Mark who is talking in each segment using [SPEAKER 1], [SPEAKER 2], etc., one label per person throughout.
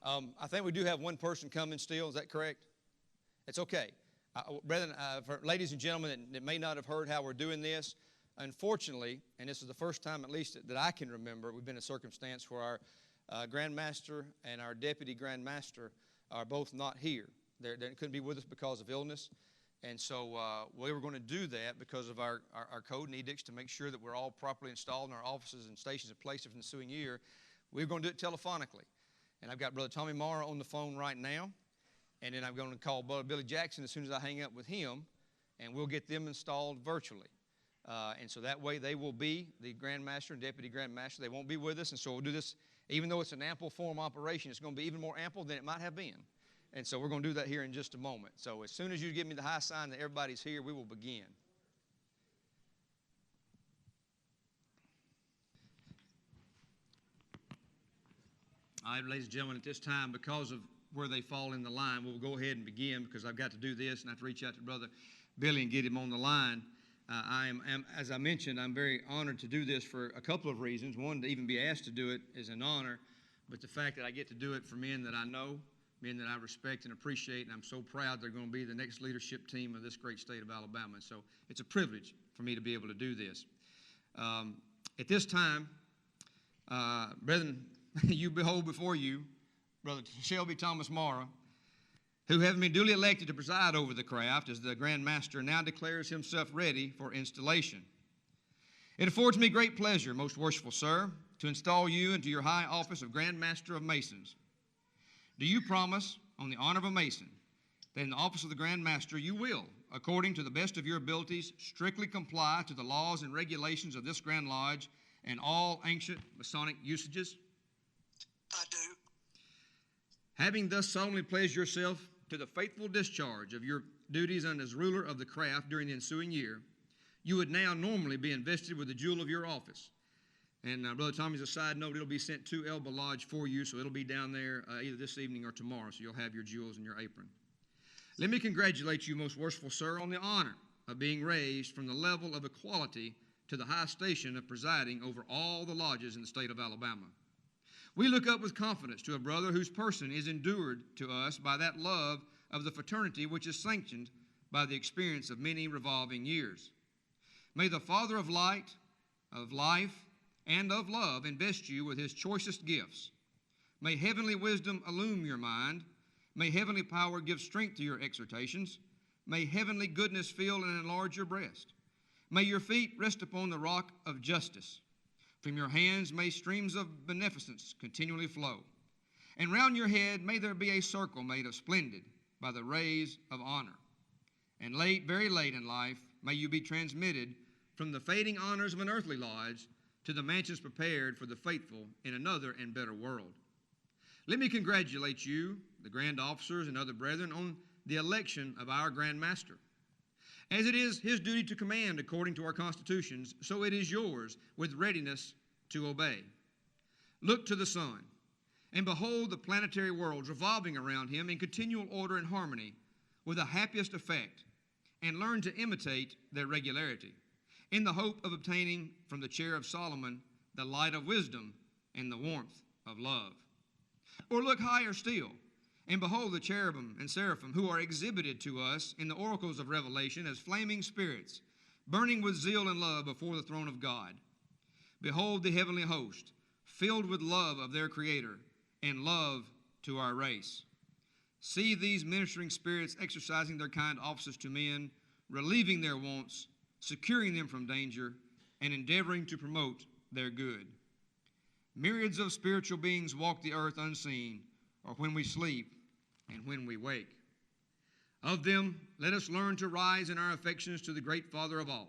[SPEAKER 1] I think we do have one person coming still. Is that correct? It's okay. Brethren, for ladies and gentlemen that may not have heard how we're doing this, unfortunately, and this is the first time at least that I can remember, we've been in a circumstance where our Grand Master and our Deputy Grand Master are both not here. They couldn't be with us because of illness. And so we were going to do that because of our code and edicts to make sure that we're all properly installed in our offices and stations and places for the ensuing year. We were going to do it telephonically. And I've got Brother Tommy Morrow on the phone right now. And then I'm going to call Brother Billy Jackson as soon as I hang up with him, and we'll get them installed virtually. And so that way they will be the Grand Master and Deputy Grand Master. They won't be with us, and so we'll do this. Even though it's an ample form operation, it's going to be even more ample than it might have been. And so we're going to do that here in just a moment. So as soon as you give me the high sign that everybody's here, we will begin. All right, ladies and gentlemen, at this time, because of where they fall in the line, we'll go ahead and begin because I've got to do this and I have to reach out to Brother Billy and get him on the line. As I mentioned, I'm very honored to do this for a couple of reasons. One, to even be asked to do it is an honor, but the fact that I get to do it for men that I know, men that I respect and appreciate, and I'm so proud they're going to be the next leadership team of this great state of Alabama. So it's a privilege for me to be able to do this. At this time, brethren, you behold before you Brother Shelby Thomas Morrow, who having been duly elected to preside over the craft as the Grand Master, now declares himself ready for installation. It affords me great pleasure, most worshipful sir, to install you into your high office of Grand Master of Masons. Do you promise, on the honor of a Mason, that in the office of the Grand Master you will, according to the best of your abilities, strictly comply to the laws and regulations of this Grand Lodge and all ancient Masonic usages?
[SPEAKER 2] I do.
[SPEAKER 1] Having thus solemnly pledged yourself to the faithful discharge of your duties and as ruler of the craft during the ensuing year, you would now normally be invested with the jewel of your office. And Brother Tommy's a side note, it'll be sent to Elba Lodge for you, so it'll be down there either this evening or tomorrow, so you'll have your jewels in your apron. Let me congratulate you, most worshipful sir, on the honor of being raised from the level of equality to the high station of presiding over all the lodges in the state of Alabama. We look up with confidence to a brother whose person is endured to us by that love of the fraternity which is sanctioned by the experience of many revolving years. May the Father of light, of life, and of love invest you with his choicest gifts. May heavenly wisdom illume your mind. May heavenly power give strength to your exhortations. May heavenly goodness fill and enlarge your breast. May your feet rest upon the rock of justice. From your hands may streams of beneficence continually flow. And round your head may there be a circle made of splendid by the rays of honor. And late, very late in life, may you be transmitted from the fading honors of an earthly lodge to the mansions prepared for the faithful in another and better world. Let me congratulate you, the grand officers and other brethren, on the election of our Grand Master. As it is his duty to command according to our constitutions, so it is yours with readiness to obey. Look to the sun, and behold the planetary worlds revolving around him in continual order and harmony with the happiest effect, and learn to imitate their regularity, in the hope of obtaining from the chair of Solomon the light of wisdom and the warmth of love. Or look higher still, and behold the cherubim and seraphim who are exhibited to us in the oracles of Revelation as flaming spirits, burning with zeal and love before the throne of God. Behold the heavenly host, filled with love of their Creator and love to our race. See these ministering spirits exercising their kind offices to men, relieving their wants, securing them from danger, and endeavoring to promote their good. Myriads of spiritual beings walk the earth unseen, or when we sleep and when we wake. Of them, let us learn to rise in our affections to the great Father of all,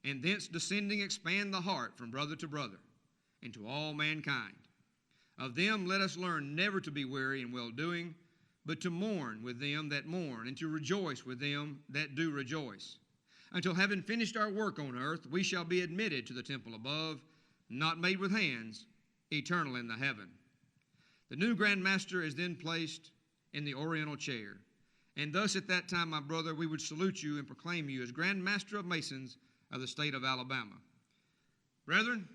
[SPEAKER 1] and thence descending expand the heart from brother to brother and to all mankind. Of them, let us learn never to be weary in well-doing, but to mourn with them that mourn, and to rejoice with them that do rejoice, until having finished our work on earth, we shall be admitted to the temple above, not made with hands, eternal in the heaven. The new Grand Master is then placed in the Oriental chair. And thus at that time, my brother, we would salute you and proclaim you as Grand Master of Masons of the state of Alabama. Brethren,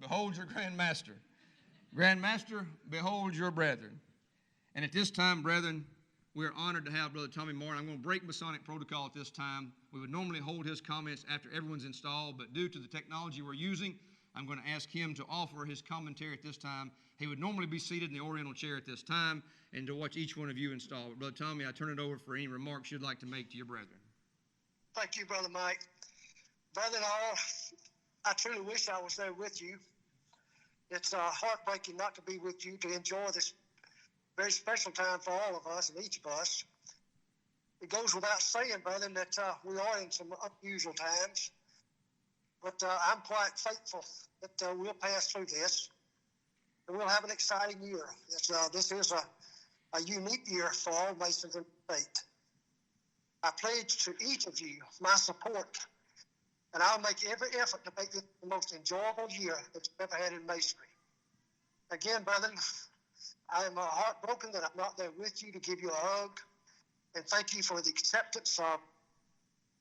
[SPEAKER 1] behold your Grand Master. Grand Master, behold your brethren. And at this time, brethren, we are honored to have Brother Tommy Moore. I'm going to break Masonic protocol at this time. We would normally hold his comments after everyone's installed, but due to the technology we're using, I'm going to ask him to offer his commentary at this time. He would normally be seated in the Oriental chair at this time and to watch each one of you install. But Brother Tommy, I turn it over for any remarks you'd like to make to your brethren.
[SPEAKER 2] Thank you, Brother Mike. Brethren all, I truly wish I was there with you. It's heartbreaking not to be with you, to enjoy this very special time for all of us and each of us. It goes without saying, brethren, that we are in some unusual times, but I'm quite faithful that we'll pass through this, and we'll have an exciting year. This is a unique year for all Masons in the state. I pledge to each of you my support, and I'll make every effort to make this the most enjoyable year that you've ever had in Masonry. Again, brethren, I am heartbroken that I'm not there with you to give you a hug, and thank you for the acceptance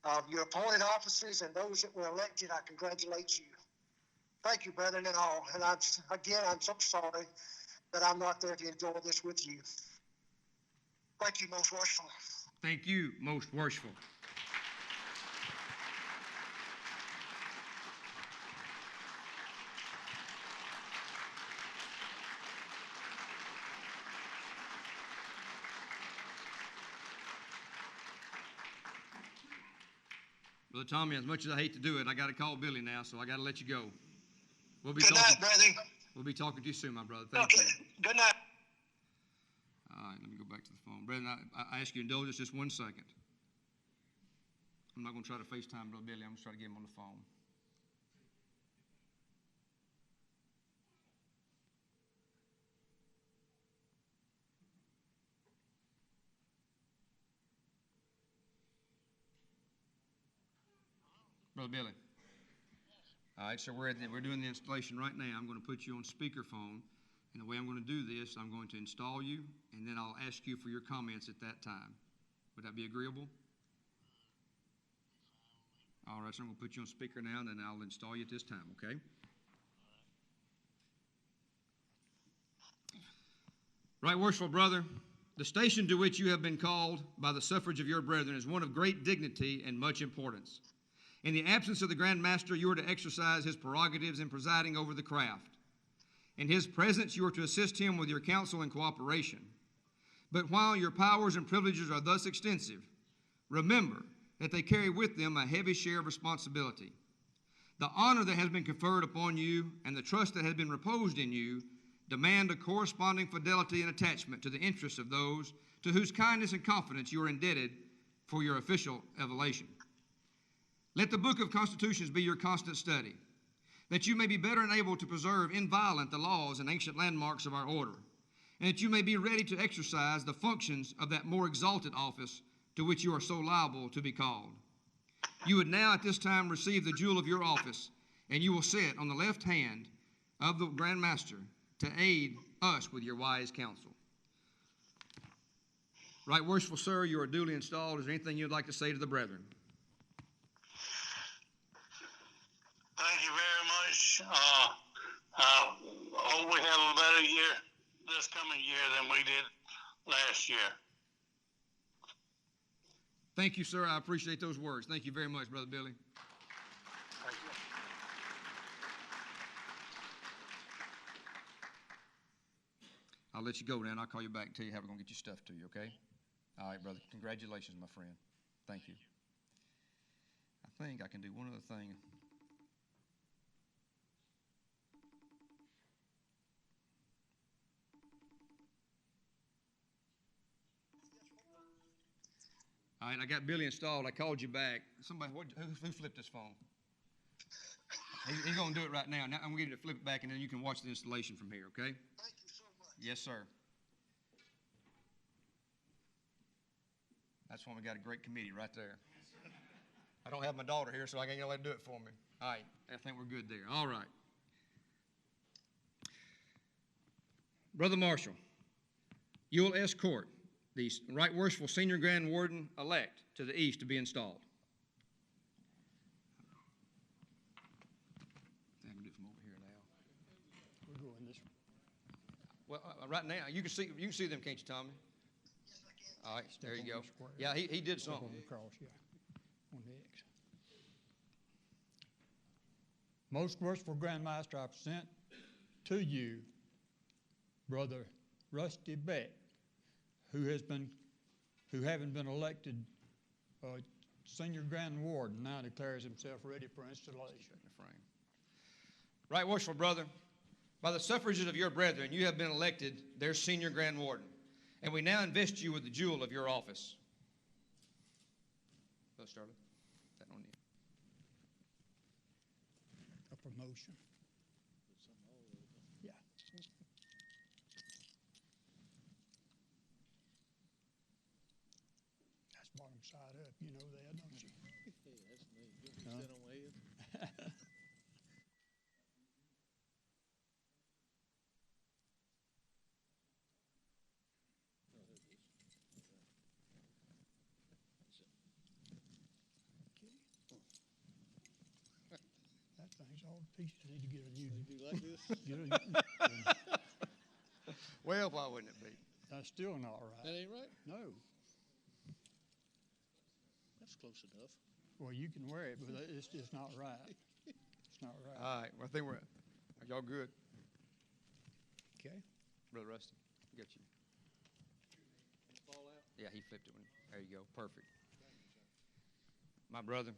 [SPEAKER 2] of your appointed offices and those that were elected. I congratulate you. Thank you, brethren, and all. And I'm so sorry that I'm not there to enjoy this with you. Thank you, most worshipful.
[SPEAKER 1] Thank you, most worshipful. Brother Tommy, as much as I hate to do it, I got to call Billy now, so I got to let you go. Good
[SPEAKER 2] night, brother.
[SPEAKER 1] We'll be talking to you soon, my brother. Thank you.
[SPEAKER 2] Good night.
[SPEAKER 1] All right, let me go back to the phone. Brethren, I ask you indulgence just 1 second. I'm not going to try to FaceTime Brother Billy. I'm going to try to get him on the phone. Brother Billy. All right, so we're doing the installation right now. I'm going to put you on speakerphone, and the way I'm going to do this, I'm going to install you, and then I'll ask you for your comments at that time. Would that be agreeable? All right, so I'm going to put you on speaker now, and then I'll install you at this time, okay? Right, worshipful brother, the station to which you have been called by the suffrage of your brethren is one of great dignity and much importance. In the absence of the Grand Master, you are to exercise his prerogatives in presiding over the craft. In his presence, you are to assist him with your counsel and cooperation. But while your powers and privileges are thus extensive, remember that they carry with them a heavy share of responsibility. The honor that has been conferred upon you and the trust that has been reposed in you demand a corresponding fidelity and attachment to the interests of those to whose kindness and confidence you are indebted for your official elevation. Let the book of constitutions be your constant study, that you may be better enabled to preserve inviolate the laws and ancient landmarks of our order, and that you may be ready to exercise the functions of that more exalted office to which you are so liable to be called. You would now at this time receive the jewel of your office, and you will sit on the left hand of the Grand Master to aid us with your wise counsel. Right, worshipful sir, you are duly installed. Is there anything you'd like to say to the brethren?
[SPEAKER 3] Thank you very much. Hope we have a better year this coming year than we did last year.
[SPEAKER 1] Thank you, sir. I appreciate those words. Thank you very much, Brother Billy.
[SPEAKER 3] Thank you.
[SPEAKER 1] I'll let you go now, and I'll call you back and tell you how we're going to get your stuff to you, okay? All right, brother. Congratulations, my friend. Thank you. I think I can do one other thing. All right, I got Billy installed. I called you back. Somebody, who flipped this phone? He's going to do it right now. Now I'm going to get you to flip it back, and then you can watch the installation from here, okay?
[SPEAKER 2] Thank you so much.
[SPEAKER 1] Yes, sir. That's when we got a great committee right there. I don't have my daughter here, so I can't let her do it for me. All right, I think we're good there. All right. Brother Marshall, you will escort the Right Worshipful Senior Grand Warden-elect to the east to be installed. I can do it from over here now.
[SPEAKER 4] We're going this way.
[SPEAKER 1] Well, right now, you can see them, can't you, Tommy?
[SPEAKER 2] Yes, I can.
[SPEAKER 1] All right, there you
[SPEAKER 4] on
[SPEAKER 1] go.
[SPEAKER 4] the square.
[SPEAKER 1] Yeah, he did
[SPEAKER 4] Step
[SPEAKER 1] something.
[SPEAKER 4] on the cross, yeah, on the X. Most worshipful Grand Master, I present to you Brother Rusty Beck, who having been elected Senior Grand Warden, now declares himself ready for installation.
[SPEAKER 1] Right, worshipful brother, by the suffrages of your brethren, you have been elected their Senior Grand Warden, and we now invest you with the jewel of your office. Brother Starling, that on you.
[SPEAKER 4] A promotion. Yeah. That's bottom side up, you know that, don't you?
[SPEAKER 5] Hey, that's me. You want me to
[SPEAKER 4] Huh?
[SPEAKER 5] sit on my head?
[SPEAKER 4] That thing's all pieces. Need to get a new.
[SPEAKER 5] Do you like this?
[SPEAKER 4] Get a,
[SPEAKER 1] Well, why wouldn't it be?
[SPEAKER 4] that's still not
[SPEAKER 5] That
[SPEAKER 4] right.
[SPEAKER 5] ain't right?
[SPEAKER 4] No.
[SPEAKER 5] That's close enough.
[SPEAKER 4] Well, you can wear it, but it's just not right. It's not right.
[SPEAKER 1] All right, well, I think are y'all good?
[SPEAKER 4] Okay.
[SPEAKER 1] Brother Rusty, got you.
[SPEAKER 5] Fall out.
[SPEAKER 1] Yeah, he flipped it. There you go, perfect. My brother,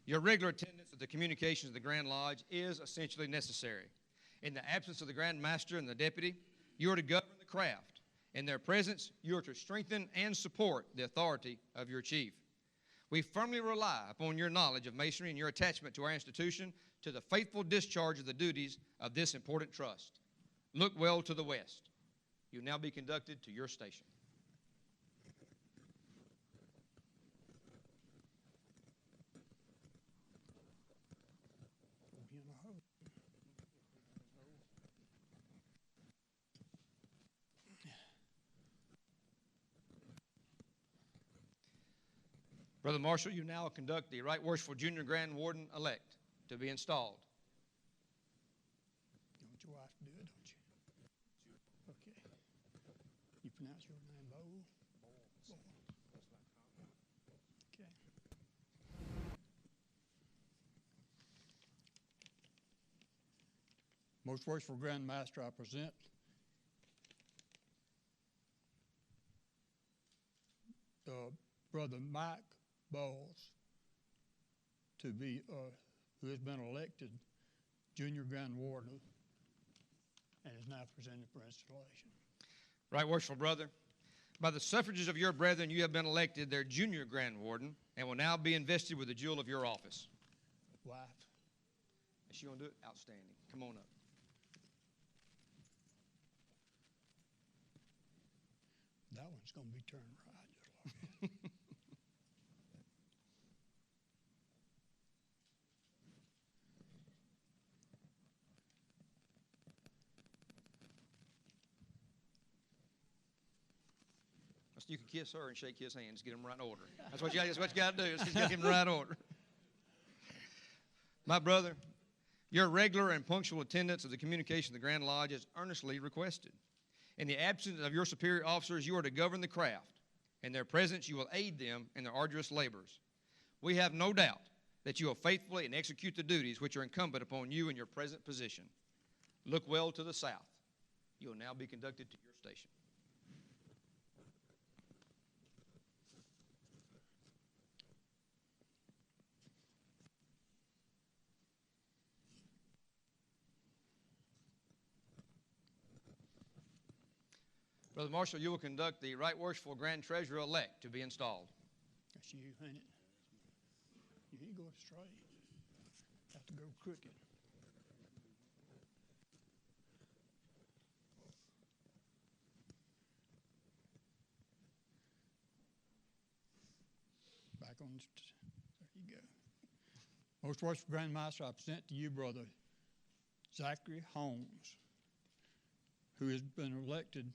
[SPEAKER 1] your regular attendance at the communications of the Grand Lodge is essentially necessary. In the absence of the Grand Master and the deputy, you are to govern the craft. In their presence, you are to strengthen and support the authority of your chief. We firmly rely upon your knowledge of Masonry and your attachment to our institution to the faithful discharge of the duties of this important trust. Look well to the west. You will now be conducted to your station.
[SPEAKER 4] Go in a hole.
[SPEAKER 1] Brother Marshall, you now conduct the Right Worshipful Junior Grand Warden-elect to be installed.
[SPEAKER 4] You want your wife to do it, don't you? Okay. You pronounce your name Bo? Bo. Okay. Most worshipful Grand Master, I present Brother Mike Bowles to be, who has been elected Junior Grand Warden and is now presented for installation.
[SPEAKER 1] Right Worshipful Brother, by the suffrages of your brethren, you have been elected their Junior Grand Warden and will now be invested with the jewel of your office.
[SPEAKER 4] Wife.
[SPEAKER 1] Is she going to do it? Outstanding. Come on up.
[SPEAKER 4] That one's going to be turned right, just like that.
[SPEAKER 1] You can kiss her and shake his hands, get them in right order. That's what you got to do. Just get them in the right order. My brother, your regular and punctual attendance of the communication of the Grand Lodge is earnestly requested. In the absence of your superior officers, you are to govern the craft. In their presence, you will aid them in their arduous labors. We have no doubt that you will faithfully and execute the duties which are incumbent upon you in your present position. Look well to the south. You will now be conducted to your station. Brother Marshall, you will conduct the Right Worshipful Grand Treasurer-elect to be installed.
[SPEAKER 4] That's you, ain't it? You ain't going straight. Have to go crooked. Back on, there you go. Most worshipful Grand Master, I present to you, Brother Zachary Holmes, who has been elected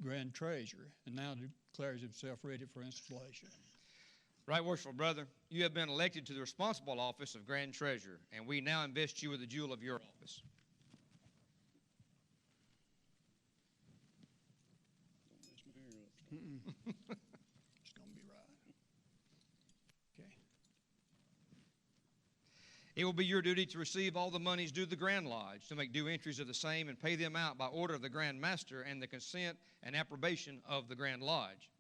[SPEAKER 4] Grand Treasurer and now declares himself ready for installation.
[SPEAKER 1] Right Worshipful Brother, you have been elected to the responsible office of Grand Treasurer, and we now invest you with the jewel of your office.
[SPEAKER 5] Don't mess my hair up.
[SPEAKER 4] It's gonna be right. Okay.
[SPEAKER 1] It will be your duty to receive all the monies due the Grand Lodge, to make due entries of the same and pay them out by order of the Grand Master and the consent and approbation of the Grand Lodge.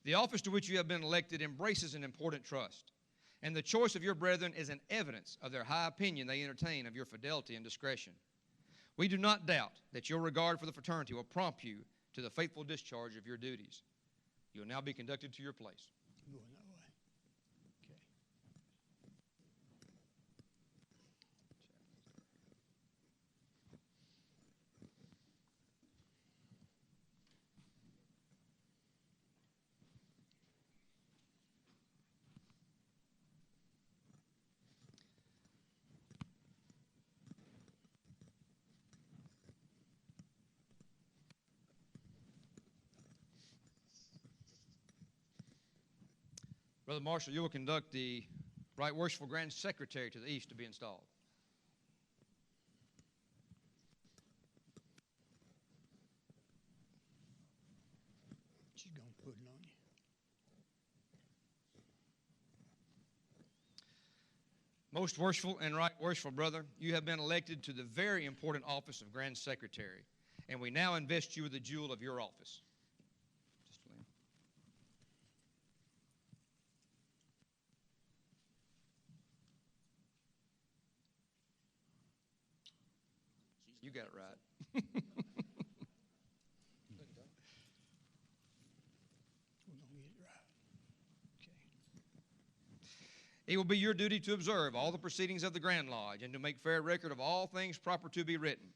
[SPEAKER 1] The office to which you have been elected embraces an important trust, and the choice of your brethren is an evidence of their high opinion they entertain of your fidelity and discretion. We do not doubt that your regard for the fraternity will prompt you to the faithful discharge of your duties. You will now be conducted to your place.
[SPEAKER 4] Going that way. Okay.
[SPEAKER 1] Brother Marshall, you will conduct the Right Worshipful Grand Secretary to the east to be installed.
[SPEAKER 4] She's gonna put it on you.
[SPEAKER 1] Most worshipful and right worshipful brother, you have been elected to the very important office of Grand Secretary, and we now invest you with the jewel of your office. Just a minute. You got it right.
[SPEAKER 4] We're gonna get it right. Okay.
[SPEAKER 1] It will be your duty to observe all the proceedings of the Grand Lodge and to make fair record of all things proper to be written,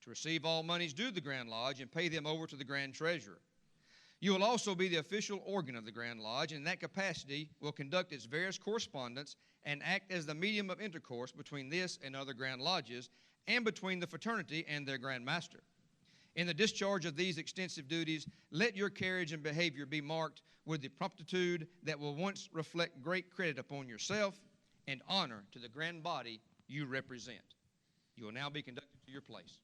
[SPEAKER 1] to receive all monies due the Grand Lodge and pay them over to the Grand Treasurer. You will also be the official organ of the Grand Lodge, and in that capacity will conduct its various correspondence and act as the medium of intercourse between this and other Grand Lodges and between the fraternity and their Grand Master. In the discharge of these extensive duties, let your carriage and behavior be marked with the promptitude that will once reflect great credit upon yourself and honor to the grand body you represent. You will now be conducted to your place.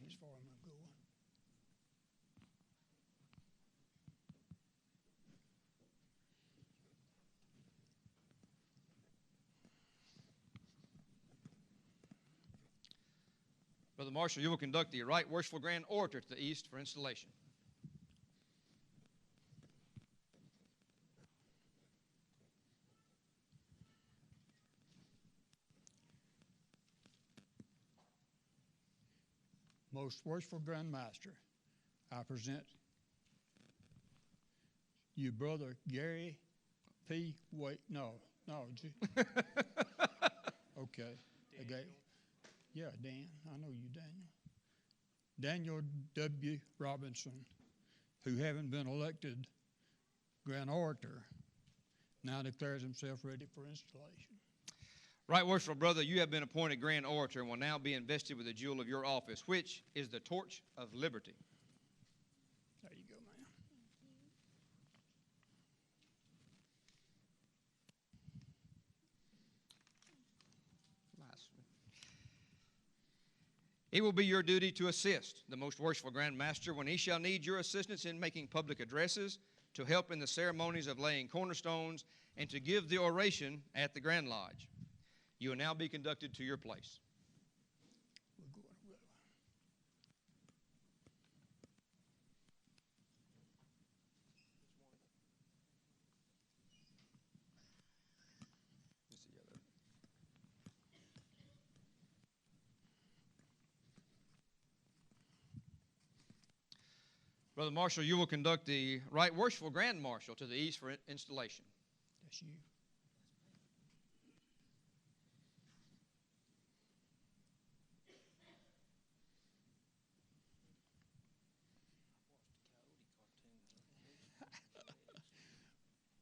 [SPEAKER 4] As far as I'm going.
[SPEAKER 1] Brother Marshall, you will conduct the Right Worshipful Grand Orator to the east for installation.
[SPEAKER 4] Most worshipful Grand Master, I present you, Brother Gary P. Wait, no. Okay. Yeah, Dan. I know you, Daniel. Daniel W. Robinson, who having been elected Grand Orator, now declares himself ready for installation.
[SPEAKER 1] Right Worshipful Brother, you have been appointed Grand Orator and will now be invested with the jewel of your office, which is the torch of liberty.
[SPEAKER 4] There you go, man.
[SPEAKER 1] It will be your duty to assist the Most Worshipful Grand Master when he shall need your assistance in making public addresses, to help in the ceremonies of laying cornerstones, and to give the oration at the Grand Lodge. You will now be conducted to your place.
[SPEAKER 4] We're going to row.
[SPEAKER 1] Brother Marshall, you will conduct the Right Worshipful Grand Marshal to the east for installation.
[SPEAKER 4] That's you.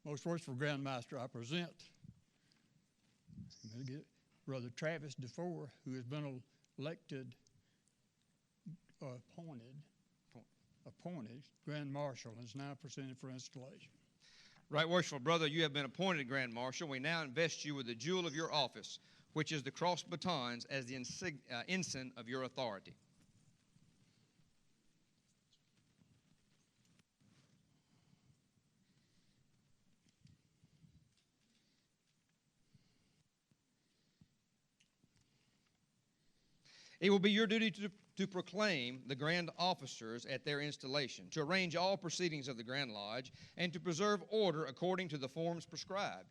[SPEAKER 4] Most worshipful Grand Master, I present Brother Travis DeFore, who has been elected appointed Grand Marshal and is now presented for installation.
[SPEAKER 1] Right Worshipful Brother, you have been appointed Grand Marshal. We now invest you with the jewel of your office, which is the crossed batons as the ensign of your authority. It will be your duty to proclaim the grand officers at their installation, to arrange all proceedings of the Grand Lodge, and to preserve order according to the forms prescribed.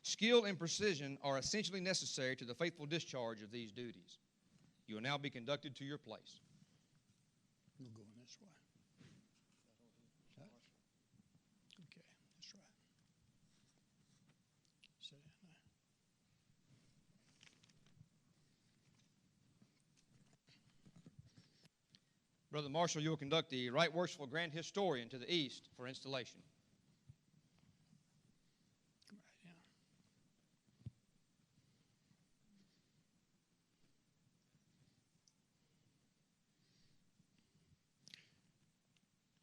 [SPEAKER 1] Skill and precision are essentially necessary to the faithful discharge of these duties. You will now be conducted to your place.
[SPEAKER 4] We'll go in this way. Okay, that's right. Sit down there.
[SPEAKER 1] Brother Marshal, you will conduct the Right Worshipful Grand Historian to the east for installation.
[SPEAKER 4] Come right down.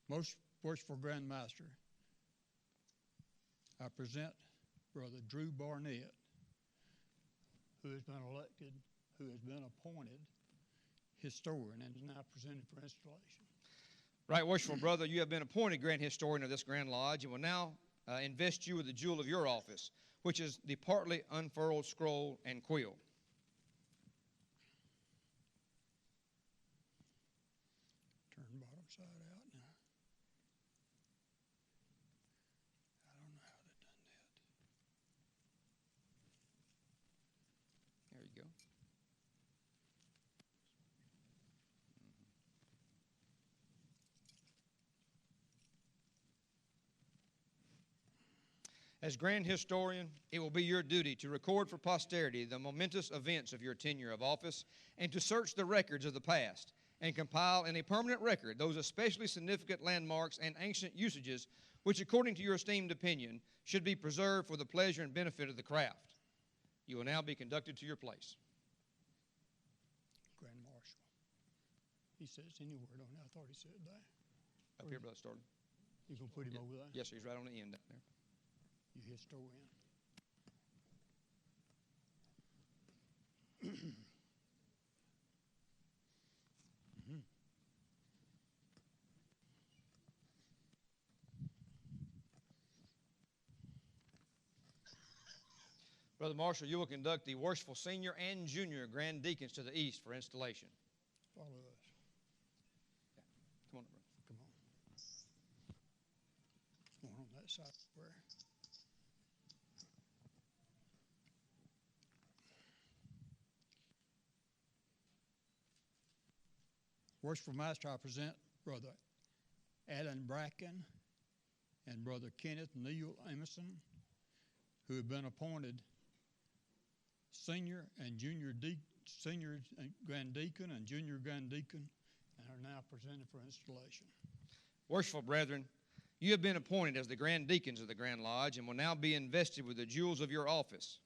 [SPEAKER 4] Most Worshipful Grand Master, I present Brother Drew Barnett, who has been elected, who has been appointed historian and is now presented for installation.
[SPEAKER 1] Right Worshipful Brother, you have been appointed Grand Historian of this Grand Lodge and will now invest you with the jewel of your office, which is the partly unfurled scroll and quill.
[SPEAKER 4] Turn bottom side out now. I don't know how they done that.
[SPEAKER 1] There you go. As Grand Historian, it will be your duty to record for posterity the momentous events of your tenure of office and to search the records of the past and compile in a permanent record those especially significant landmarks and ancient usages which, according to your esteemed opinion, should be preserved for the pleasure and benefit of the craft. You will now be conducted to your place.
[SPEAKER 4] Grand Marshal. He says anywhere on there. I thought he said there.
[SPEAKER 1] Up here, Brother Starling.
[SPEAKER 4] He's going to put him over there?
[SPEAKER 1] Yes, sir. He's right on the end up there.
[SPEAKER 4] You historian.
[SPEAKER 1] Brother Marshal, you will conduct the Worshipful Senior and Junior Grand Deacons to the east for installation.
[SPEAKER 4] Follow us.
[SPEAKER 1] Come on, brother.
[SPEAKER 4] Come on. One on that side where. Worshipful Master, I present Brother Alan Bracken and Brother Kenneth Neal Emerson, who have been appointed Senior Grand Deacon and Junior Grand Deacon and are now presented for installation.
[SPEAKER 1] Worshipful brethren, you have been appointed as the Grand Deacons of the Grand Lodge and will now be invested with the jewels of your office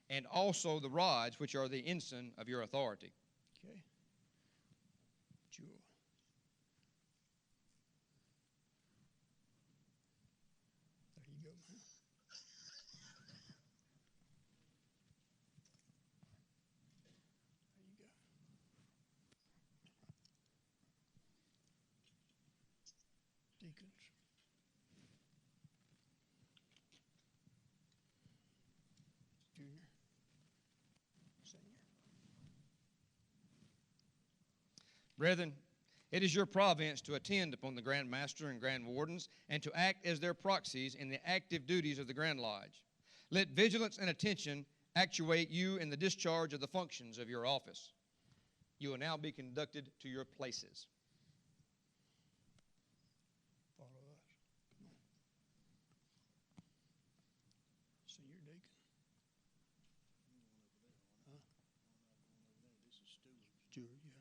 [SPEAKER 1] and also the rods which are the ensign of your authority.
[SPEAKER 4] Okay. Jewel. There you go, man. There you go. Deacons. Junior. Senior.
[SPEAKER 1] Brethren, it is your province to attend upon the Grand Master and Grand Wardens and to act as their proxies in the active duties of the Grand Lodge. Let vigilance and attention actuate you in the discharge of the functions of your office. You will now be conducted to your places.
[SPEAKER 4] Follow us. Come on. Senior Deacon. Huh?
[SPEAKER 5] This is Stewart.
[SPEAKER 4] Stewart, yeah.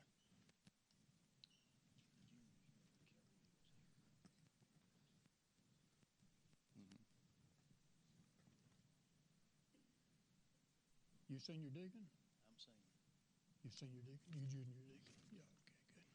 [SPEAKER 4] You senior deacon?
[SPEAKER 5] I'm saying,
[SPEAKER 4] You senior deacon? You junior deacon? Yeah, okay, good.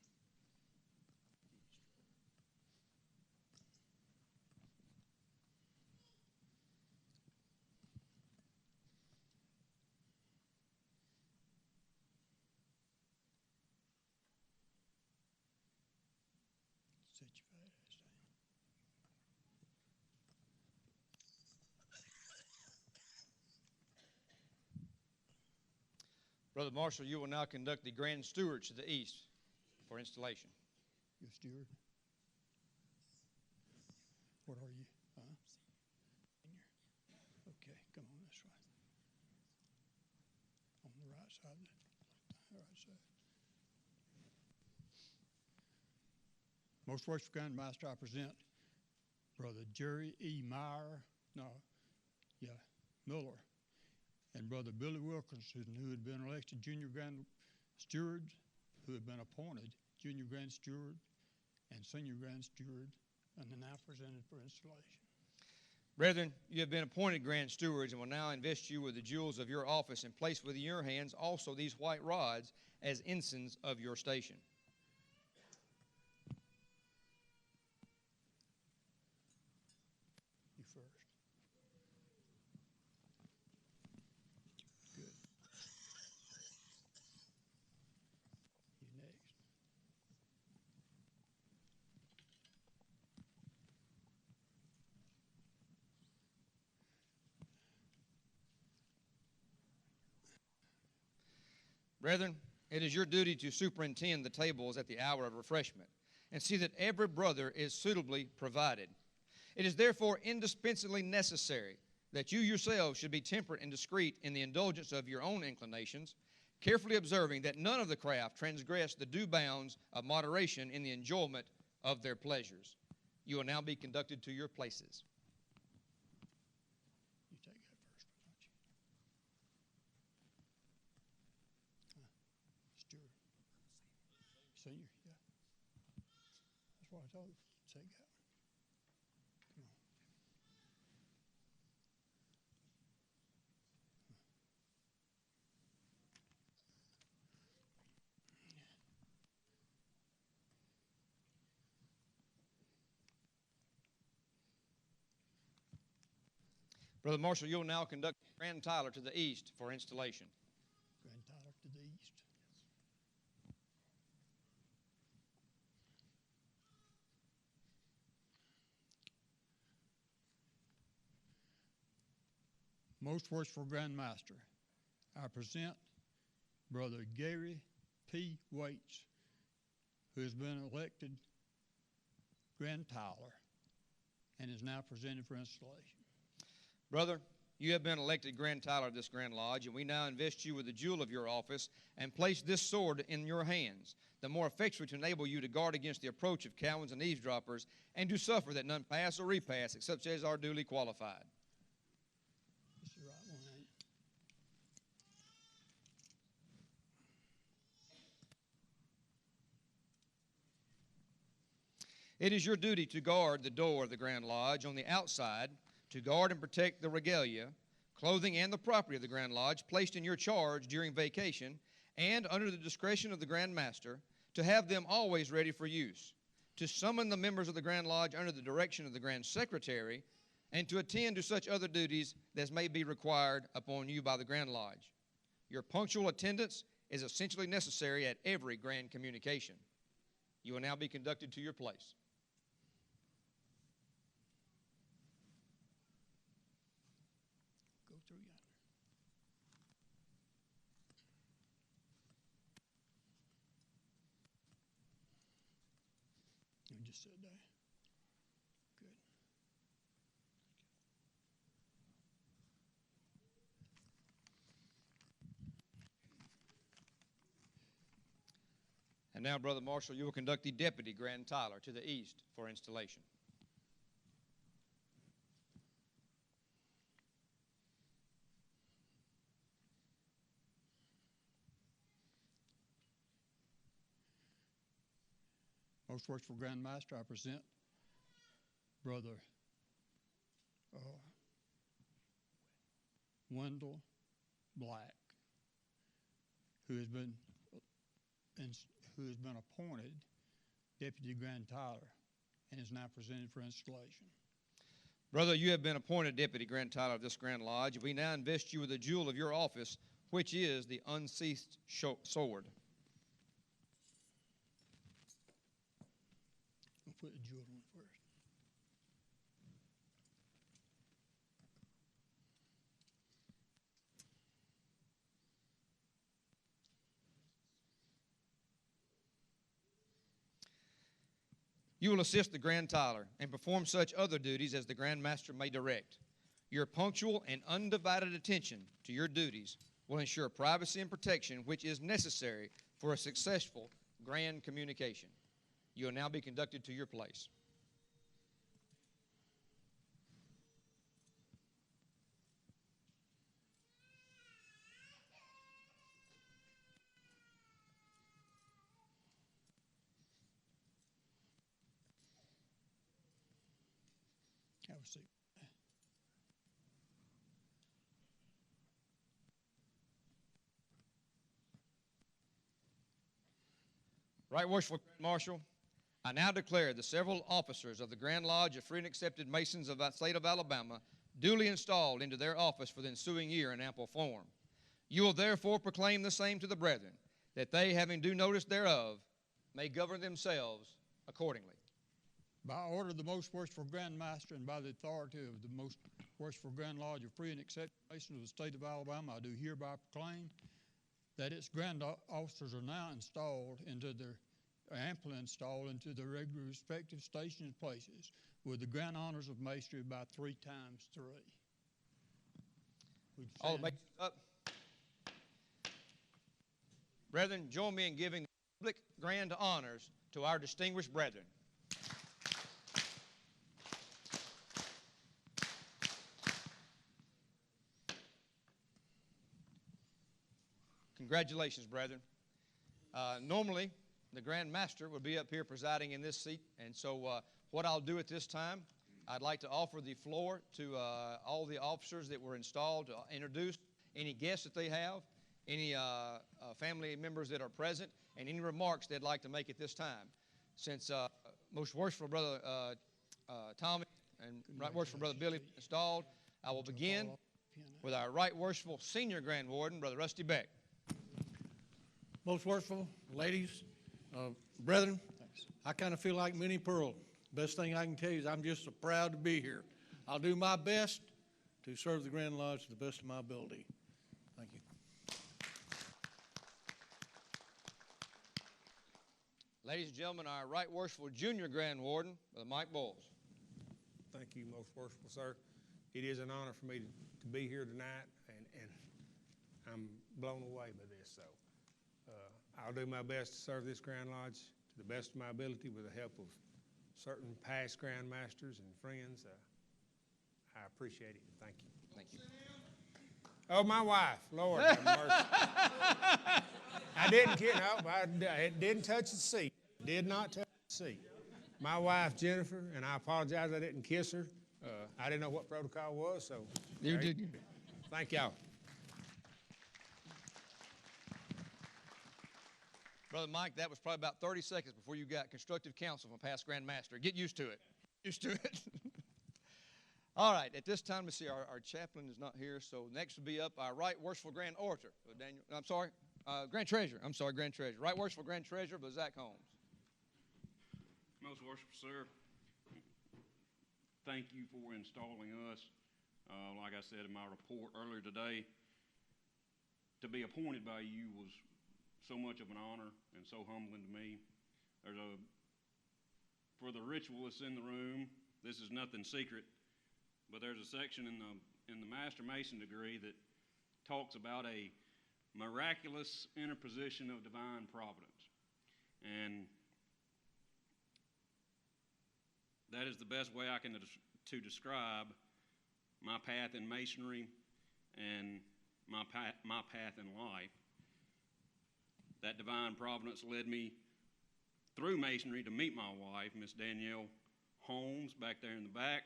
[SPEAKER 1] Brother Marshall, you will now conduct the Grand Stewards to the east for installation.
[SPEAKER 4] Your steward. What are you? Okay, come on this way. On the right side. Right side. Most worshipful Grand Master, I present Brother Jerry E. Miller, and Brother Billy Wilkinson, who had been elected Junior Grand Steward, who had been appointed Junior Grand Steward and Senior Grand Steward, and are now presented for installation.
[SPEAKER 1] Brethren, you have been appointed Grand Stewards and will now invest you with the jewels of your office and place within your hands also these white rods as ensigns of your station.
[SPEAKER 4] You first. Good. You next.
[SPEAKER 1] Brethren, it is your duty to superintend the tables at the hour of refreshment and see that every brother is suitably provided. It is therefore indispensably necessary that you yourselves should be temperate and discreet in the indulgence of your own inclinations, carefully observing that none of the craft transgress the due bounds of moderation in the enjoyment of their pleasures. You will now be conducted to your places.
[SPEAKER 4] You take that first one, don't you? Steward. Senior, yeah. That's what I told you. Take that one. Come on.
[SPEAKER 1] Brother Marshall, you will now conduct Grand Tyler to the east for installation.
[SPEAKER 4] Grand Tyler to the east. Most worshipful Grand Master, I present Brother Gary P. Waits, who has been elected Grand Tyler and is now presented for installation.
[SPEAKER 1] Brother, you have been elected Grand Tyler of this Grand Lodge, and we now invest you with the jewel of your office and place this sword in your hands, the more effectually to enable you to guard against the approach of cowards and eavesdroppers, and to suffer that none pass or repass except such as are duly qualified.
[SPEAKER 4] This is the right one, ain't it?
[SPEAKER 1] It is your duty to guard the door of the Grand Lodge on the outside, to guard and protect the regalia, clothing, and the property of the Grand Lodge placed in your charge during vacation, and under the discretion of the Grand Master, to have them always ready for use, to summon the members of the Grand Lodge under the direction of the Grand Secretary, and to attend to such other duties as may be required upon you by the Grand Lodge. Your punctual attendance is essentially necessary at every grand communication. You will now be conducted to your place.
[SPEAKER 4] Go through yonder. You just sit there. Good.
[SPEAKER 1] And now, Brother Marshall, you will conduct the Deputy Grand Tyler to the east for installation.
[SPEAKER 4] Most worshipful Grand Master, I present Brother Wendell Black, who has been appointed Deputy Grand Tyler and is now presented for installation.
[SPEAKER 1] Brother, you have been appointed Deputy Grand Tyler of this Grand Lodge. We now invest you with the jewel of your office, which is the unsheathed sword.
[SPEAKER 4] We'll put the jewel on first.
[SPEAKER 1] You will assist the Grand Tyler and perform such other duties as the Grand Master may direct. Your punctual and undivided attention to your duties will ensure privacy and protection which is necessary for a successful grand communication. You will now be conducted to your place.
[SPEAKER 4] Have a seat.
[SPEAKER 1] Right Worshipful Grand Marshal, I now declare the several officers of the Grand Lodge of Free and Accepted Masons of the state of Alabama duly installed into their office for the ensuing year in ample form. You will therefore proclaim the same to the brethren, that they, having due notice thereof, may govern themselves accordingly.
[SPEAKER 4] By order of the Most Worshipful Grand Master and by the authority of the Most Worshipful Grand Lodge of Free and Accepted Masons of the state of Alabama, I do hereby proclaim that its grand officers are now installed into their, amply installed into their regular respective stations and places with the grand honors of Masonry by 3 times 3.
[SPEAKER 1] All the Masons up. Brethren, join me in giving public grand honors to our distinguished brethren. Congratulations, brethren. Normally, the Grand Master would be up here presiding in this seat, and so what I'll do at this time, I'd like to offer the floor to all the officers that were installed to introduce any guests that they have, any family members that are present, and any remarks they'd like to make at this time. Since Most Worshipful Brother Tommy and Right Worshipful Brother Billy installed, I will begin with our Right Worshipful Senior Grand Warden, Brother Rusty Beck.
[SPEAKER 5] Most worshipful ladies, brethren, I kind of feel like Minnie Pearl. Best thing I can tell you is I'm just so proud to be here. I'll do my best to serve the Grand Lodge to the best of my ability. Thank you.
[SPEAKER 1] Ladies and gentlemen, our Right Worshipful Junior Grand Warden, Brother Mike Bowles.
[SPEAKER 6] Thank you, Most Worshipful Sir. It is an honor for me to be here tonight, and I'm blown away by this. So I'll do my best to serve this Grand Lodge to the best of my ability with the help of certain past Grand Masters and friends. I appreciate it. Thank you.
[SPEAKER 1] Thank you.
[SPEAKER 6] Oh, my wife, Lord have mercy. I didn't touch the seat. Did not touch the seat. My wife, Jennifer, and I apologize I didn't kiss her. I didn't know what protocol was, so.
[SPEAKER 1] You did.
[SPEAKER 6] Thank y'all.
[SPEAKER 1] Brother Mike, that was probably about 30 seconds before you got constructive counsel from a past Grand Master. Get used to it. Used to it. All right, at this time, let's see, our chaplain is not here, so next will be up our Right Worshipful Grand Orator, Daniel, Grand Treasurer. Grand Treasurer. Right Worshipful Grand Treasurer, but Zach Holmes.
[SPEAKER 7] Most Worshipful Sir, thank you for installing us. Like I said in my report earlier today, to be appointed by you was so much of an honor and so humbling to me. For the ritualists in the room, this is nothing secret, but there's a section in the Master Mason degree that talks about a miraculous interposition of divine providence. And that is the best way I can to describe my path in Masonry and my path in life. That divine providence led me through Masonry to meet my wife, Miss Danielle Holmes, back there in the back,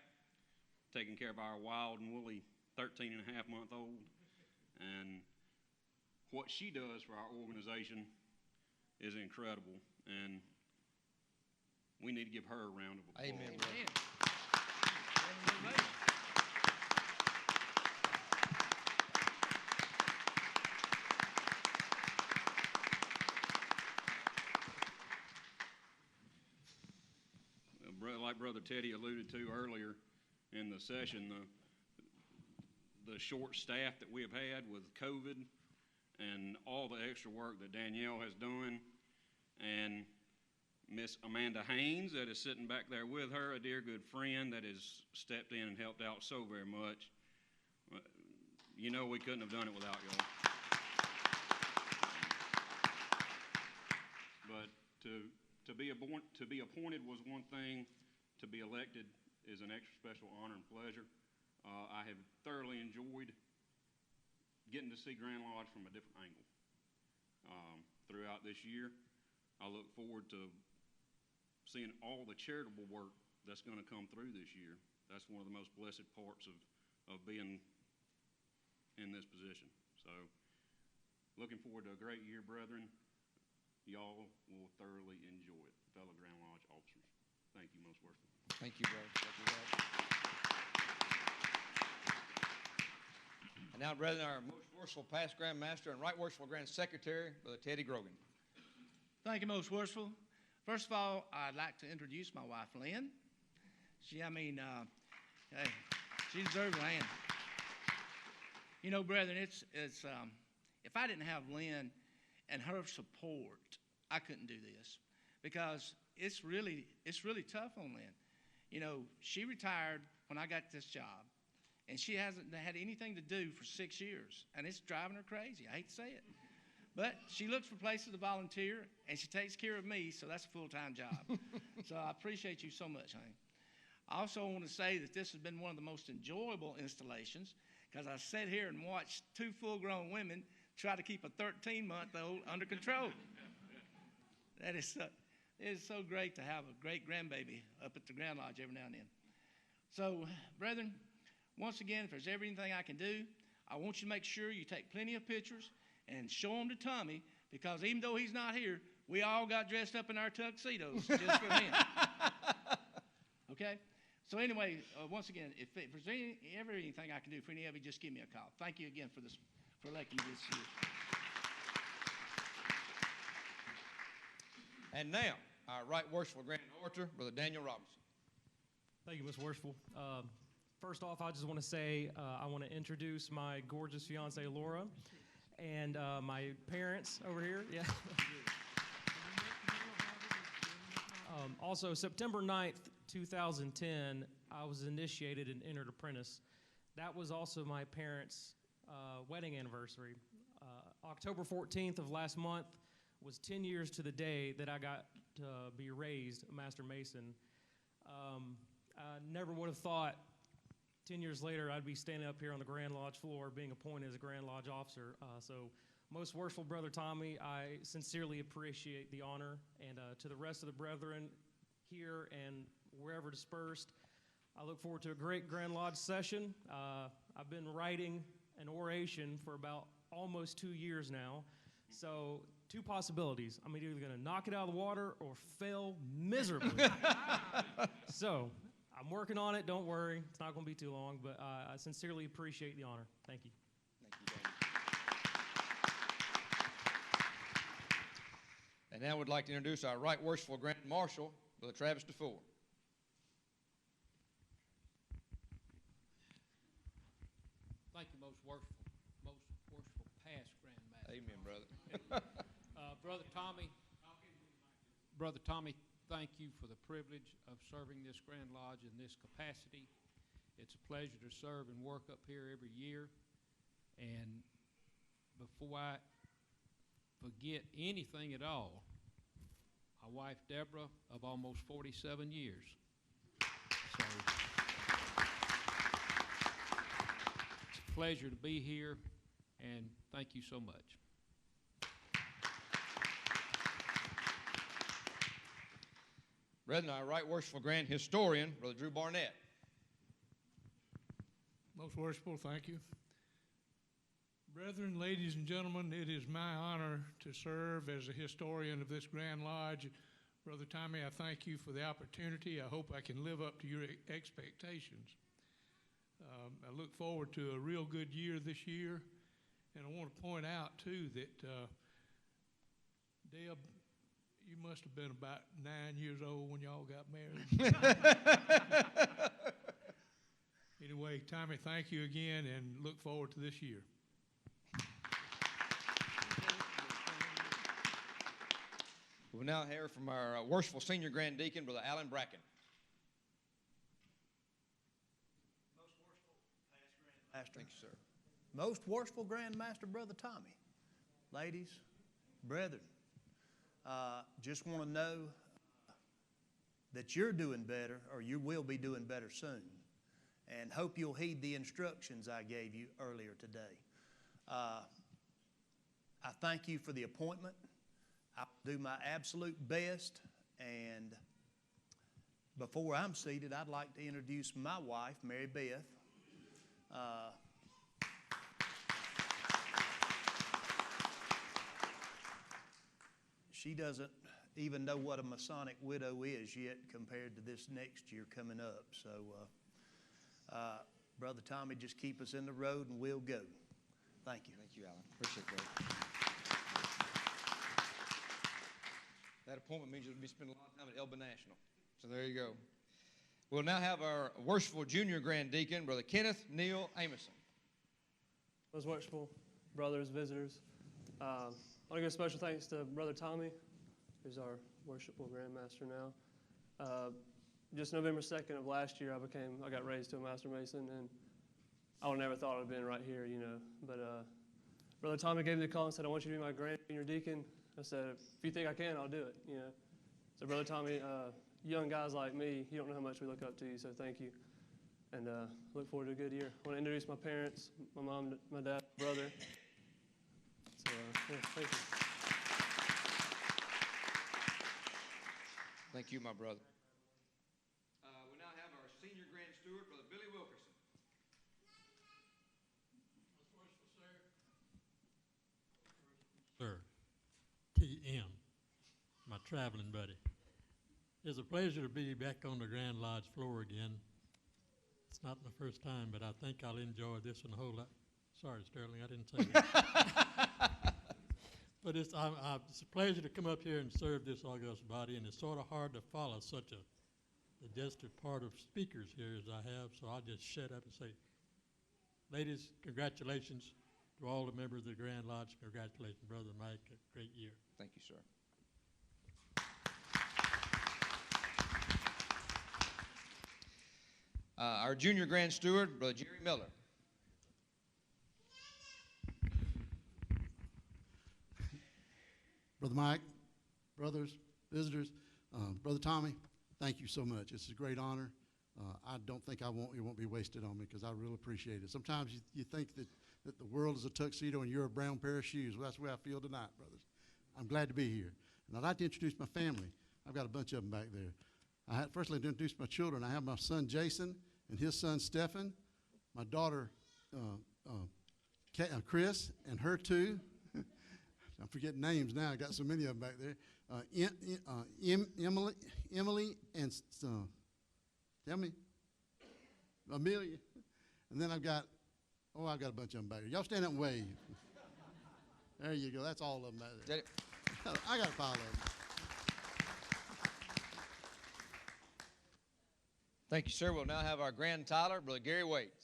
[SPEAKER 7] taking care of our wild and woolly 13-and-a-half-month-old. And what she does for our organization is incredible, and we need to give her a round of applause.
[SPEAKER 1] Amen, brother.
[SPEAKER 7] Like Brother Teddy alluded to earlier in the session, the short staff that we have had with COVID and all the extra work that Danielle has done, and Miss Amanda Haynes, that is sitting back there with her, a dear good friend that has stepped in and helped out so very much. You know we couldn't have done it without y'all. But to be appointed was one thing. To be elected is an extra special honor and pleasure. I have thoroughly enjoyed getting to see Grand Lodge from a different angle throughout this year. I look forward to seeing all the charitable work that's going to come through this year. That's one of the most blessed parts of being in this position. So, looking forward to a great year, brethren. Y'all will thoroughly enjoy it, fellow Grand Lodge officers. Thank you, most worshipful.
[SPEAKER 1] Thank you, brother. Thank you, brother. And now, brethren, our most worshipful past Grand Master and right worshipful Grand Secretary, Brother Teddy Grogan.
[SPEAKER 8] Thank you, most worshipful. First of all, I'd like to introduce my wife, Lynn. Hey, she deserves a hand. You know, brethren, it's if I didn't have Lynn and her support, I couldn't do this because it's really tough on Lynn. You know, she retired when I got this job, and she hasn't had anything to do for 6 years, and it's driving her crazy. I hate to say it. But she looks for places to volunteer, and she takes care of me, so that's a full-time job. So I appreciate you so much, honey. I also want to say that this has been one of the most enjoyable installations because I sat here and watched two full-grown women try to keep a 13-month-old under control. It is so great to have a great grandbaby up at the Grand Lodge every now and then. So, brethren, once again, if there's everything I can do, I want you to make sure you take plenty of pictures and show them to Tommy, because even though he's not here, we all got dressed up in our tuxedos just for him. Okay? So anyway, once again, if there's anything I can do for any of you, just give me a call. Thank you again for electing me this year.
[SPEAKER 1] And now, our right worshipful Grand Orator, Brother Daniel Robinson.
[SPEAKER 9] Thank you, Mr. Worshipful. First off, I just want to say I want to introduce my gorgeous fiance, Laura, and my parents over here. Yeah. Also, September 9th, 2010, I was initiated and entered apprentice. That was also my parents' wedding anniversary. October 14th of last month was 10 years to the day that I got to be raised a Master Mason. I never would have thought 10 years later I'd be standing up here on the Grand Lodge floor being appointed as a Grand Lodge officer. So most worshipful Brother Tommy, I sincerely appreciate the honor. And to the rest of the brethren here and wherever dispersed, I look forward to a great Grand Lodge session. I've been writing an oration for about almost 2 years now. So two possibilities. I'm either going to knock it out of the water or fail miserably. So I'm working on it. Don't worry. It's not going to be too long, but I sincerely appreciate the honor. Thank you.
[SPEAKER 1] Thank you, Daniel. And now we'd like to introduce our right worshipful Grand Marshal, Brother Travis DeFore.
[SPEAKER 10] Thank you, most worshipful past Grand Master.
[SPEAKER 1] Amen, brother.
[SPEAKER 10] Brother Tommy, thank you for the privilege of serving this Grand Lodge in this capacity. It's a pleasure to serve and work up here every year. And before I forget anything at all, my wife Deborah of almost 47 years. So it's a pleasure to be here, and thank you so much.
[SPEAKER 1] Brethren, our right worshipful Grand Historian, Brother Drew Barnett.
[SPEAKER 11] Most worshipful, thank you. Brethren, ladies and gentlemen, it is my honor to serve as a historian of this Grand Lodge. Brother Tommy, I thank you for the opportunity. I hope I can live up to your expectations. I look forward to a real good year this year. And I want to point out, too, that Deb, you must have been about 9 years old when y'all got married. Anyway, Tommy, thank you again, and look forward to this year.
[SPEAKER 1] We'll now hear from our worshipful senior Grand Deacon, Brother Alan Bracken.
[SPEAKER 12] Master.
[SPEAKER 1] Thank you, sir.
[SPEAKER 12] Most worshipful Grand Master, Brother Tommy. Ladies, brethren, just want to know that you're doing better, or you will be doing better soon, and hope you'll heed the instructions I gave you earlier today. I thank you for the appointment. I'll do my absolute best, and before I'm seated, I'd like to introduce my wife, Mary Beth. She doesn't even know what a Masonic widow is yet compared to this next year coming up. So, Brother Tommy, just keep us in the road and we'll go. Thank you.
[SPEAKER 1] Thank you, Alan. Appreciate that. That appointment means you'll be spending a lot of time at Elba National. So there you go. We'll now have our worshipful junior Grand Deacon, Brother Kenneth Neal Amison.
[SPEAKER 13] Most worshipful brothers, visitors. I want to give special thanks to Brother Tommy, who's our worshipful Grand Master now. Just November 2nd of last year, I got raised to a Master Mason, and I would never thought I would have been right here, you know. But Brother Tommy gave me the call and said, I want you to be my Grand Junior Deacon. I said, if you think I can, I'll do it, you know. So Brother Tommy, young guys like me, you don't know how much we look up to you, so thank you. And look forward to a good year. I want to introduce my parents, my mom, my dad, my brother. So, yeah, thank you.
[SPEAKER 1] Thank you, my brother. We now have our senior Grand Steward, Brother Billy Wilkerson.
[SPEAKER 14] Sir, T.M., my traveling buddy. It's a pleasure to be back on the Grand Lodge floor again. It's not my first time, but I think I'll enjoy this one a whole lot. Sorry, Sterling, I didn't say that. But it's a pleasure to come up here and serve this august body, and it's sort of hard to follow such a digestive part of speakers here as I have, so I'll just shut up and say, ladies, congratulations to all the members of the Grand Lodge. Congratulations, Brother Mike. A great year.
[SPEAKER 1] Thank you, sir. Our junior Grand Steward, Brother Jerry Miller.
[SPEAKER 15] Brother Mike, brothers, visitors, Brother Tommy, thank you so much. It's a great honor. I don't think it won't be wasted on me because I really appreciate it. Sometimes you think that the world is a tuxedo and you're a brown pair of shoes. Well, that's the way I feel tonight, brothers. I'm glad to be here. And I'd like to introduce my family. I've got a bunch of them back there. First, I'd like to introduce my children. I have my son, Jason, and his son, Stephen, my daughter, Chris, and her two. I'm forgetting names now. I got so many of them back there. Emily, and tell me, Amelia. And then I've got a bunch of them back there. Y'all stand up and wave. There you go. That's all of them back there. I got a pile of them.
[SPEAKER 1] Thank you, sir. We'll now have our Grand Tyler, Brother Gary Waits.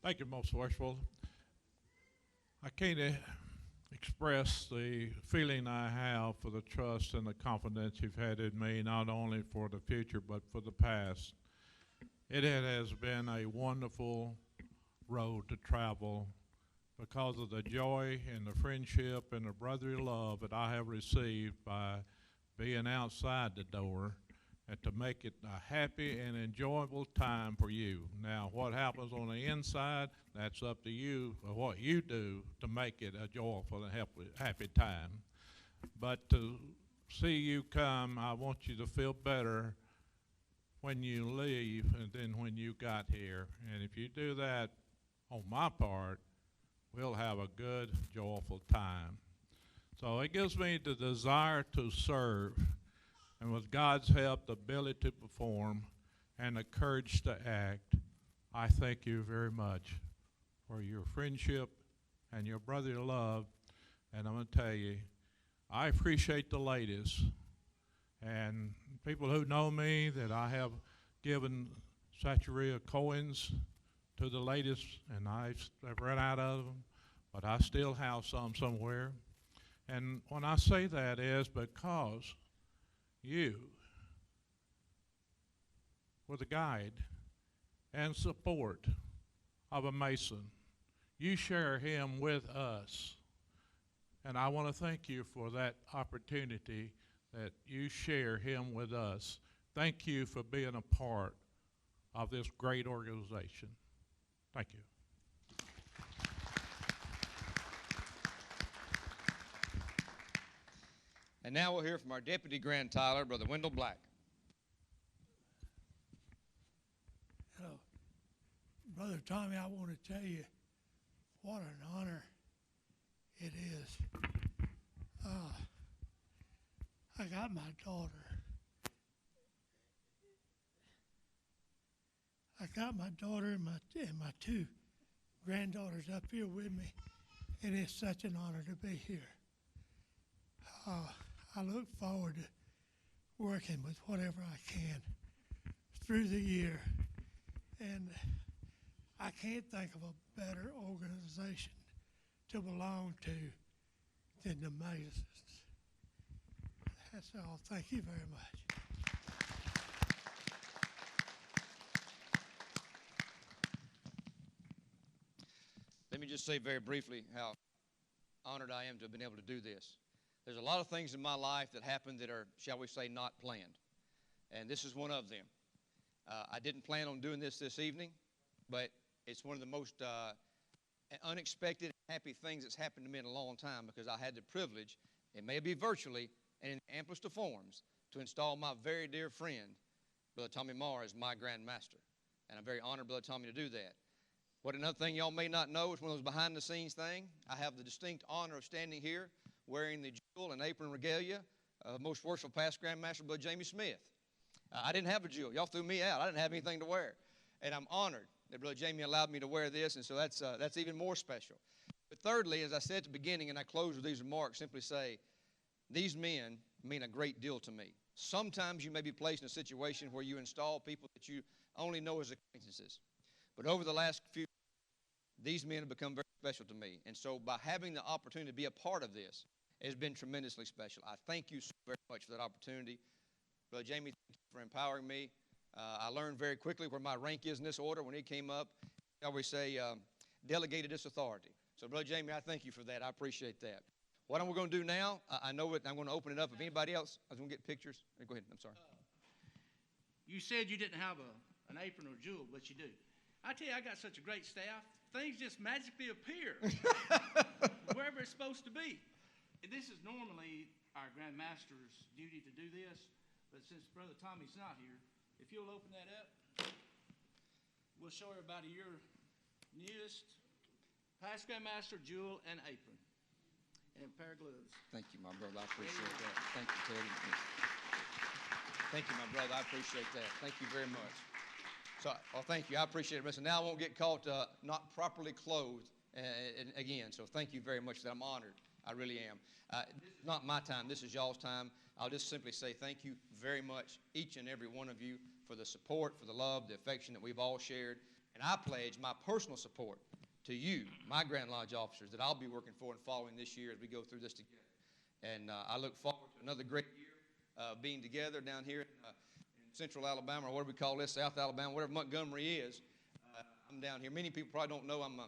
[SPEAKER 16] Thank you, Most Worshipful. I can't express the feeling I have for the trust and the confidence you've had in me, not only for the future, but for the past. It has been a wonderful road to travel because of the joy and the friendship and the brotherly love that I have received by being outside the door, and to make it a happy and enjoyable time for you. Now, what happens on the inside, that's up to you, or what you do to make it a joyful and happy time. But to see you come, I want you to feel better when you leave and then when you got here. And if you do that on my part, we'll have a good, joyful time. So it gives me the desire to serve, and with God's help, the ability to perform, and the courage to act. I thank you very much for your friendship and your brotherly love. And I'm going to tell you, I appreciate the ladies and people who know me, that I have given Satcheria coins to the latest, and I've run out of them, but I still have some somewhere. And when I say that is because you were the guide and support of a Mason. You share him with us. And I want to thank you for that opportunity that you share him with us. Thank you for being a part of this great organization. Thank you.
[SPEAKER 1] And now we'll hear from our Deputy Grand Tyler, Brother Wendell Black.
[SPEAKER 17] Hello. Brother Tommy, I want to tell you what an honor it is. I got my daughter. And my two granddaughters up here with me, and it's such an honor to be here. I look forward to working with whatever I can through the year, and I can't think of a better organization to belong to than the Masons. That's all. Thank you very much.
[SPEAKER 1] Let me just say very briefly how honored I am to have been able to do this. There's a lot of things in my life that happen that are, shall we say, not planned. And this is one of them. I didn't plan on doing this evening, but it's one of the most unexpected, happy things that's happened to me in a long time, because I had the privilege, it may be virtually and in the amplest of forms, to install my very dear friend, Brother Tommy Marr, as my Grand Master. And I'm very honored, Brother Tommy, to do that. What another thing y'all may not know is one of those behind-the-scenes things. I have the distinct honor of standing here wearing the jewel and apron regalia of Most Worshipful Past Grand Master Brother Jamie Smith. I didn't have a jewel. Y'all threw me out. I didn't have anything to wear. And I'm honored that Brother Jamie allowed me to wear this, and so that's even more special. But thirdly, as I said at the beginning, and I close with these remarks, simply say, these men mean a great deal to me. Sometimes you may be placed in a situation where you install people that you only know as acquaintances. But over the last few years, these men have become very special to me. And so by having the opportunity to be a part of this, has been tremendously special. I thank you so very much for that opportunity. Brother Jamie, thank you for empowering me. I learned very quickly where my rank is in this order when he came up. I always say, delegated this authority. So, Brother Jamie, I thank you for that. I appreciate that. What I'm going to do now, I know it, I'm going to open it up. If anybody else, I was going to get pictures. Go ahead, I'm sorry.
[SPEAKER 8] You said you didn't have an apron or jewel, but you do. I tell you, I got such a great staff. Things just magically appear wherever it's supposed to be. And this is normally our Grand Master's duty to do this, but since Brother Tommy's not here, if you'll open that up, we'll show everybody your newest past Grand Master jewel and apron and a pair of gloves.
[SPEAKER 1] Thank you, my brother. I appreciate that. Thank you, Teddy. Thank you, my brother. I appreciate that. Thank you very much. So, thank you. I appreciate it. Listen, now I won't get caught not properly clothed again. So thank you very much for that. I'm honored. I really am. This is not my time. This is y'all's time. I'll just simply say thank you very much, each and every one of you, for the support, for the love, the affection that we've all shared. And I pledge my personal support to you, my Grand Lodge officers, that I'll be working for and following this year as we go through this together. And I look forward to another great year being together down here in Central Alabama, or whatever we call this, South Alabama, whatever Montgomery is. I'm down here. Many people probably don't know I'm a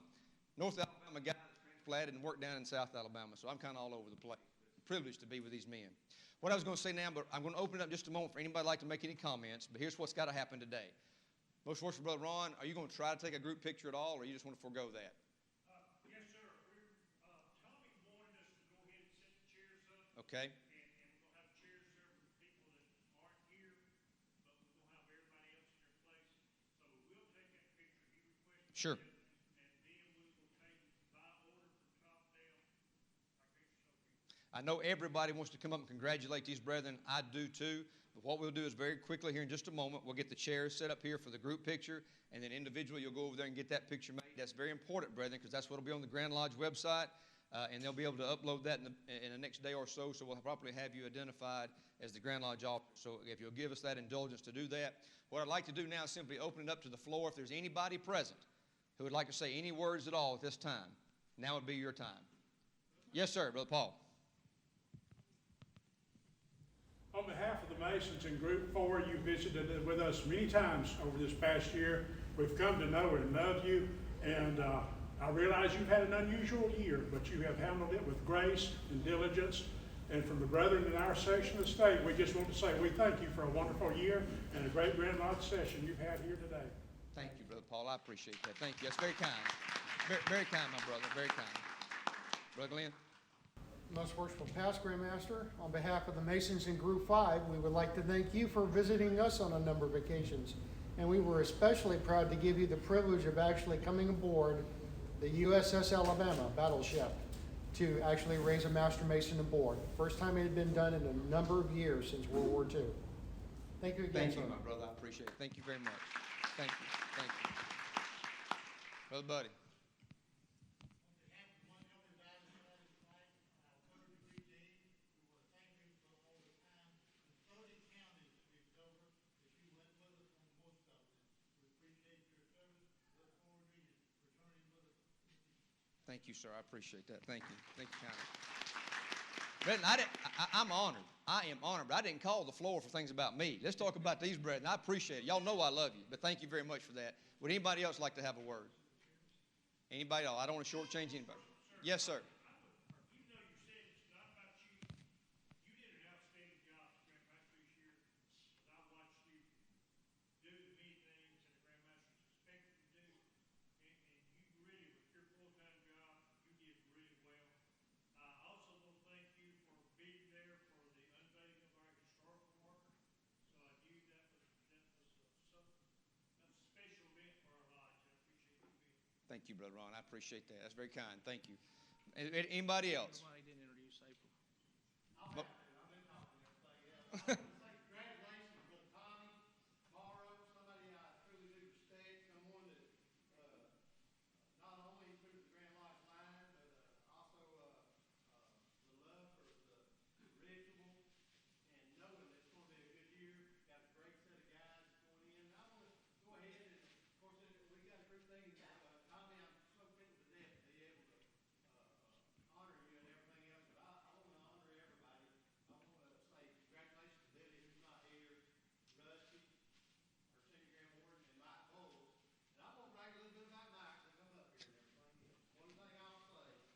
[SPEAKER 1] North Alabama guy that's transplanted and worked down in South Alabama, so I'm kind of all over the place. It's a privilege to be with these men. What I was going to say now, but I'm going to open it up just a moment for anybody who'd like to make any comments, but here's what's got to happen today. Most Worshipful Brother Ron, are you going to try to take a group picture at all, or you just want to forego that?
[SPEAKER 17] Yes, sir. Tommy wanted us to go ahead and set the chairs up.
[SPEAKER 1] Okay.
[SPEAKER 17] And we're going to have chairs there for the people that aren't here, but we're going to have everybody else in their place. So we'll take that picture he requested.
[SPEAKER 1] Sure.
[SPEAKER 17] And then we will take it by order from top down.
[SPEAKER 1] I know everybody wants to come up and congratulate these brethren. I do too. But what we'll do is very quickly here in just a moment, we'll get the chairs set up here for the group picture, and then individually you'll go over there and get that picture made. That's very important, brethren, because that's what will be on the Grand Lodge website, and they'll be able to upload that in the next day or so, so we'll probably have you identified as the Grand Lodge officer. So if you'll give us that indulgence to do that. What I'd like to do now is simply open it up to the floor. If there's anybody present who would like to say any words at all at this time, now would be your time. Yes, sir, Brother Paul.
[SPEAKER 18] On behalf of the Masons in Group 4, you visited with us many times over this past year. We've come to know and love you, and I realize you've had an unusual year, but you have handled it with grace and diligence. And from the brethren in our section of the state, we just want to say we thank you for a wonderful year and a great Grand Lodge session you've had here today.
[SPEAKER 1] Thank you, Brother Paul. I appreciate that. Thank you. That's very kind. Very, very kind, my brother. Very kind. Brother Glenn?
[SPEAKER 19] Most worshipful past Grandmaster, on behalf of the Masons in Group 5, we would like to thank you for visiting us on a number of occasions. And we were especially proud to give you the privilege of actually coming aboard the USS Alabama battleship to actually raise a Master Mason aboard. First time it had been done in a number of years since World War II. Thank you again,
[SPEAKER 1] Thank you,
[SPEAKER 19] sir.
[SPEAKER 1] my brother. I appreciate it. Thank you very much. Thank you. Thank you. Brother Buddy. Thank you, sir. I appreciate that. Thank you. Thank you, kindly. Brethren, I'm honored. I am honored, but I didn't call the floor for things about me. Let's talk about these brethren. I appreciate it. Y'all know I love you, but thank you very much for that. Would anybody else like to have a word? Anybody else? I don't want to shortchange anybody. Yes, sir. Thank you, Brother Ron. I appreciate that. That's very kind. Thank you. Anybody else?
[SPEAKER 8] Why he didn't introduce April?
[SPEAKER 12] I've been talking everything else. Congratulations, Brother Tommy, Morrow, somebody I truly do respect, someone that not only through the Grand Lodge line, but also the love for the ritual and knowing that it's going to be a good year. Got a great set of guys going in. And I want to go ahead and, of course, we got a group thing. Tommy, I'm so tickled to death to be able to honor you and everything else, but I want to honor everybody. I want to say congratulations to Billy, who's not here, Rusty, our senior grand warden, and Mike Bowles. And I'm going to brag a little bit about Mike to come up here and everything else. One thing I'll say is,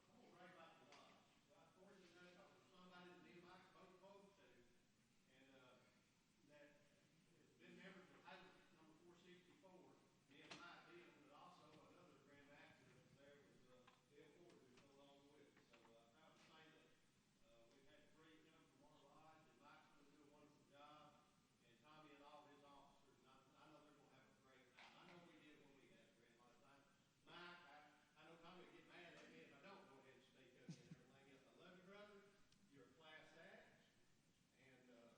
[SPEAKER 12] I'm going to brag about the lodge. I was fortunate enough, I was somebody that me and Mike both opposed to, and that has been members of Highland number 464, me and Mike being, but also another Grand Master that was there was Bill Ford, who's no longer with us. So I'm proud to say that we've had 3 come from our lodge, and Mike's going to do a wonderful job, and Tommy and all his officers, and I know they're going to have a great time. I know we did when we had the Grand Lodge time. Mike, I know Tommy will get mad at me if I don't go ahead and speak up and everything else. I love you, brother. You're a class act, and you're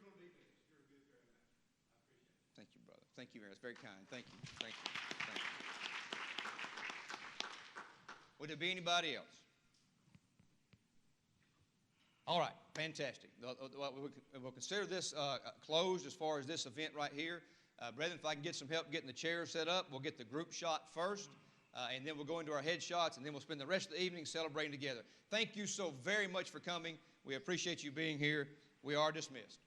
[SPEAKER 12] going to be missed. You're a good Grand Master. I appreciate it.
[SPEAKER 1] Thank you, brother. Thank you, very much. That's very kind. Thank you. Thank you. Thank you. Would there be anybody else? All right, fantastic. We'll consider this closed as far as this event right here. Brethren, if I can get some help getting the chairs set up, we'll get the group shot first, and then we'll go into our head shots, and then we'll spend the rest of the evening celebrating together. Thank you so very much for coming. We appreciate you being here. We are dismissed.